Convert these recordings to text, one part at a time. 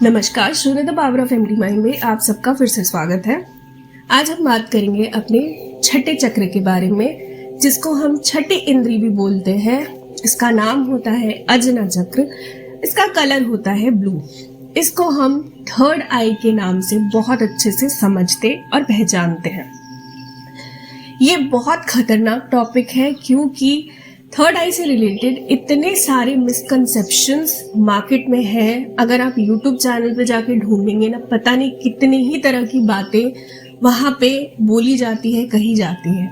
नमस्कार, शून्य the power of empty mind में आप सबका फिर से स्वागत है। आज हम बात करेंगे अपने छठे चक्र के बारे में, जिसको हम छठी इंद्री भी बोलते हैं। इसका नाम होता है अजना चक्र। इसका कलर होता है ब्लू। इसको हम थर्ड आई के नाम से बहुत अच्छे से समझते और पहचानते हैं। ये बहुत खतरनाक टॉपिक है क्योंकि थर्ड आई से रिलेटेड इतने सारे मिसकंसेप्शंस मार्केट में हैं। अगर आप यूट्यूब चैनल पे जाके ढूंढेंगे ना, पता नहीं कितनी ही तरह की बातें वहाँ पे बोली जाती है, कही जाती है।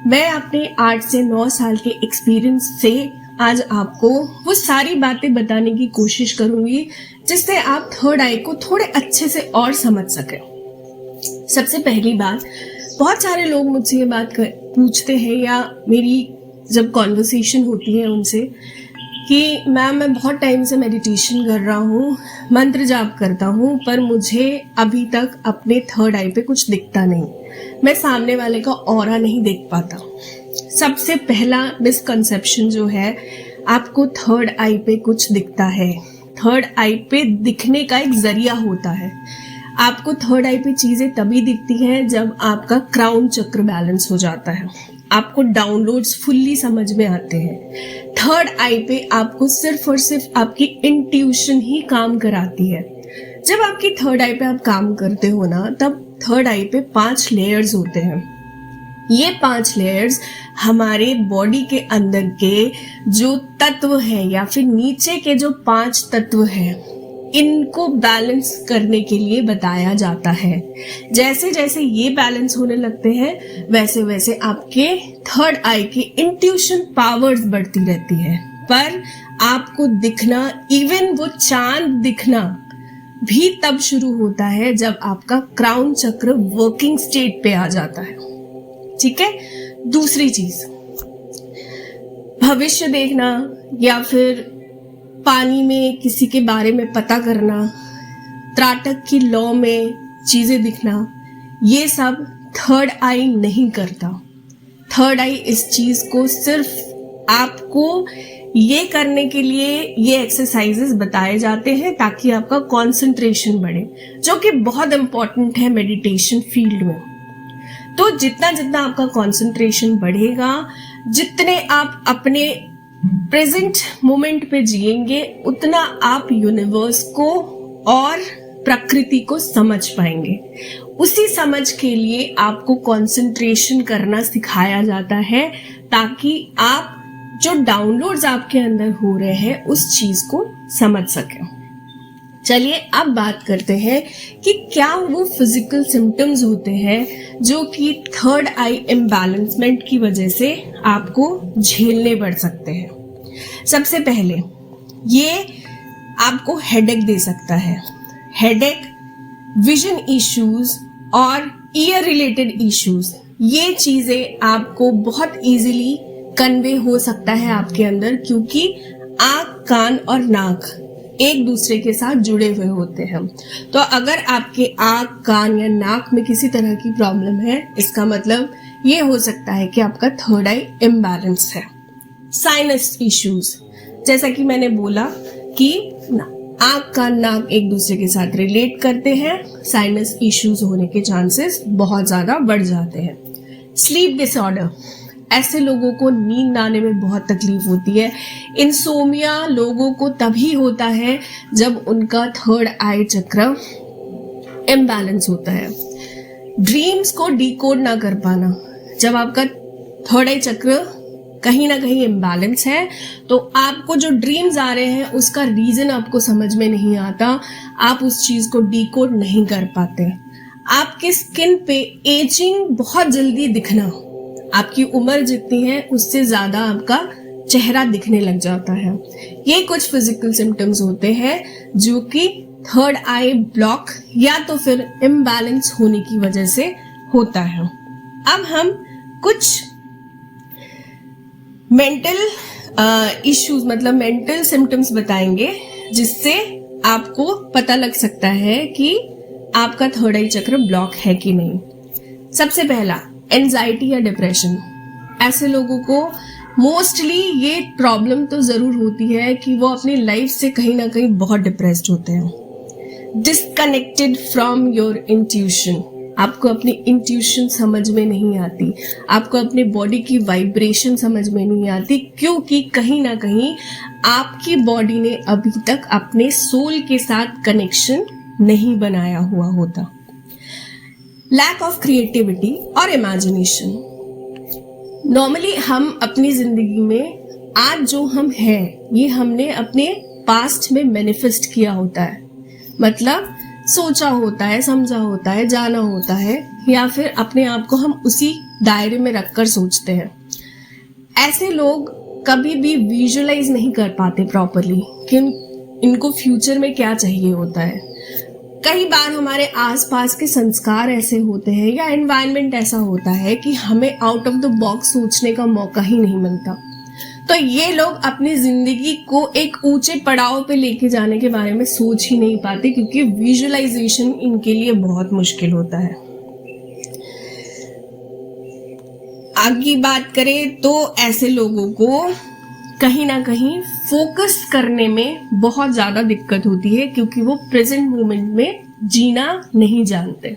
मैं अपने 8 से 9 साल के एक्सपीरियंस से आज आपको वो सारी बातें बताने की कोशिश करूंगी जिससे आप थर्ड आई को थोड़े अच्छे से और समझ सकें। सबसे पहली बात, बहुत सारे लोग मुझसे ये बात पूछते हैं या मेरी जब कॉन्वर्सेशन होती है उनसे कि मैम मैं बहुत टाइम से मेडिटेशन कर रहा हूँ, मंत्र जाप करता हूँ, पर मुझे अभी तक अपने थर्ड आई पे कुछ दिखता नहीं, मैं सामने वाले का ऑरा नहीं देख पाता। सबसे पहला मिसकंसेप्शन जो है, आपको थर्ड आई पे कुछ दिखता है। थर्ड आई पे दिखने का एक जरिया होता है। आपको थर्ड आई पे चीजें तभी दिखती हैं जब आपका क्राउन चक्र बैलेंस हो जाता है, आपको डाउनलोड्स फुल्ली समझ में आते हैं। थर्ड आई पे आपको सिर्फ और सिर्फ आपकी इंट्यूशन ही काम कराती है। जब आपकी थर्ड आई पे आप काम करते हो ना, तब थर्ड आई पे 5 लेयर्स होते हैं। ये 5 लेयर्स हमारे बॉडी के अंदर के जो तत्व है या फिर नीचे के जो 5 तत्व हैं, इनको बैलेंस करने के लिए बताया जाता है। जैसे जैसे ये बैलेंस होने लगते हैं वैसे वैसे आपके थर्ड आई की इंट्यूशन पावर्स बढ़ती रहती है। पर आपको दिखना, इवन वो चांद दिखना भी तब शुरू होता है जब आपका क्राउन चक्र वर्किंग स्टेट पे आ जाता है। ठीक है। दूसरी चीज, भविष्य देखना या फिर पानी में किसी के बारे में पता करना, त्राटक की लॉ में चीजें दिखना, ये सब थर्ड आई नहीं करता। थर्ड आई इस चीज को सिर्फ आपको ये करने के लिए ये एक्सरसाइजेस बताए जाते हैं ताकि आपका कंसंट्रेशन बढ़े, जो कि बहुत इंपॉर्टेंट है मेडिटेशन फील्ड में। तो जितना जितना आपका कंसंट्रेशन बढ़ेगा, जितने आप अपने प्रेजेंट मोमेंट पे जिएंगे, उतना आप यूनिवर्स को और प्रकृति को समझ पाएंगे। उसी समझ के लिए आपको कंसंट्रेशन करना सिखाया जाता है ताकि आप जो डाउनलोड्स आपके अंदर हो रहे हैं उस चीज को समझ सकें। चलिए अब बात करते हैं कि क्या वो फिजिकल सिम्टम्स होते हैं जो कि थर्ड आई इम्बैलेंसमेंट की वजह से आपको झेलने पड़ सकते हैं। सबसे पहले, ये आपको हेडेक दे सकता है। हेडेक, विजन इश्यूज और ईयर रिलेटेड इश्यूज, ये चीजें आपको बहुत इजीली कन्वे हो सकता है आपके अंदर, क्योंकि आंख, कान और नाक एक दूसरे के साथ जुड़े हुए होते हैं। तो अगर आपके आंख, कान या नाक में किसी तरह की प्रॉब्लम है, इसका मतलब ये हो सकता है कि आपका थर्ड आई इम्बैलेंस है। साइनस इश्यूज, जैसा कि मैंने बोला कि आंख, कान, नाक एक दूसरे के साथ रिलेट करते हैं, साइनस इश्यूज होने के चांसेस बहुत ज्यादा बढ़ जाते हैं। स्लीप डिसऑर्डर, ऐसे लोगों को नींद आने में बहुत तकलीफ होती है। इंसोमिया लोगों को तभी होता है जब उनका थर्ड आई चक्र इम्बैलेंस होता है। ड्रीम्स को डिकोड ना कर पाना, जब आपका थर्ड आई चक्र कहीं ना कहीं इम्बैलेंस है तो आपको जो ड्रीम्स आ रहे हैं उसका रीजन आपको समझ में नहीं आता, आप उस चीज को डिकोड नहीं कर पाते। आपके स्किन पे एजिंग बहुत जल्दी दिखना, आपकी उम्र जितनी है उससे ज्यादा आपका चेहरा दिखने लग जाता है। ये कुछ फिजिकल सिम्टम्स होते हैं जो कि थर्ड आई ब्लॉक या तो फिर इम्बैलेंस होने की वजह से होता है। अब हम कुछ मेंटल इश्यूज, मतलब मेंटल सिम्टम्स बताएंगे जिससे आपको पता लग सकता है कि आपका थर्ड आई चक्र ब्लॉक है कि नहीं। सबसे पहला, एंजाइटी या डिप्रेशन। ऐसे लोगों को मोस्टली ये प्रॉब्लम तो जरूर होती है कि वो अपनी लाइफ से कहीं ना कहीं बहुत डिप्रेस्ड होते हैं। Disconnected from your intuition. आपको अपनी इंट्यूशन समझ में नहीं आती, आपको अपने बॉडी की वाइब्रेशन समझ में नहीं आती, क्योंकि कहीं ना कहीं आपकी बॉडी ने अभी तक अपने सोल के साथ कनेक्शन नहीं बनाया हुआ होता। लैक ऑफ क्रिएटिविटी और इमेजिनेशन। नॉर्मली हम अपनी जिंदगी में आज जो हम हैं ये हमने अपने पास्ट में मैनिफेस्ट किया होता है, मतलब सोचा होता है, समझा होता है, जाना होता है, या फिर अपने आप को हम उसी दायरे में रखकर सोचते हैं। ऐसे लोग कभी भी विजुअलाइज नहीं कर पाते प्रॉपरली कि इनको फ्यूचर में क्या चाहिए होता है। कई बार हमारे आसपास के संस्कार ऐसे होते हैं या एनवायरनमेंट ऐसा होता है कि हमें आउट ऑफ द बॉक्स सोचने का मौका ही नहीं मिलता। तो ये लोग अपनी जिंदगी को एक ऊंचे पड़ाव पे लेके जाने के बारे में सोच ही नहीं पाते, क्योंकि विजुअलाइजेशन इनके लिए बहुत मुश्किल होता है। आगे बात करें तो ऐसे लोगों को कहीं ना कहीं फोकस करने में बहुत ज्यादा दिक्कत होती है, क्योंकि वो प्रेजेंट मोमेंट में जीना नहीं जानते।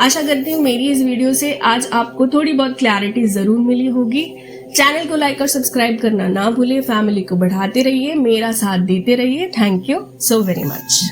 आशा करती हूँ मेरी इस वीडियो से आज आपको थोड़ी बहुत क्लैरिटी जरूर मिली होगी। चैनल को लाइक और सब्सक्राइब करना ना भूलिए, फैमिली को बढ़ाते रहिए, मेरा साथ देते रहिए। Thank you so very much.